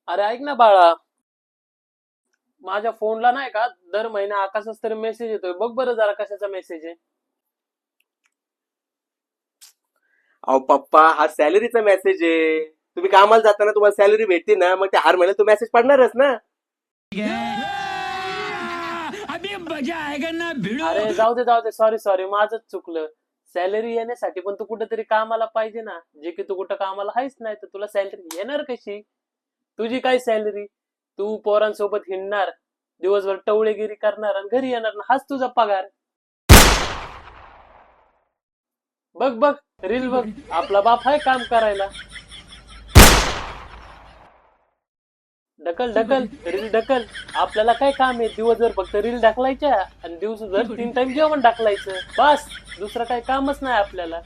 अरे ऐक ना बाळा, माझ्या फोनला नाही का दर महिना आकाशच तरी मेसेज येतोय. बघ बरं जरा कशाचा मेसेज आहे. अहो पप्पा, हा सॅलरीचा मेसेज आहे. तुम्ही कामाला जाताना तुम्हाला सॅलरी भेटते ना, मग ते हर महिन्यात तो मेसेज पडणारच ना. अभी मजा आएगा ना भिड़ो. अरे जाऊ दे सॉरी सॉरी माझंच चुकलं. सॅलरी येण्यासाठी पण तू कुठेतरी कामाला पाहिजे ना. जे की तू कुठं कामाला आहेच नाही तर तुला सॅलरी येणार कशी? तुझी काय सॅलरी? तू पोरांसोबत हिंडणार, दिवसभर टवळेगिरी करणार आणि घरी येणार ना, हाच तुझा पगार. बघ बघ, रील बघ. आपला बाप आहे काम करायला. ढकल ढकल, रील ढकल. आपल्याला काय काम आहे? दिवसभर फक्त रील ढकलायच्या आणि दिवसभर 3 टाइम जेवण ढकलायचं. बस दुसरं काही कामच नाही आपल्याला.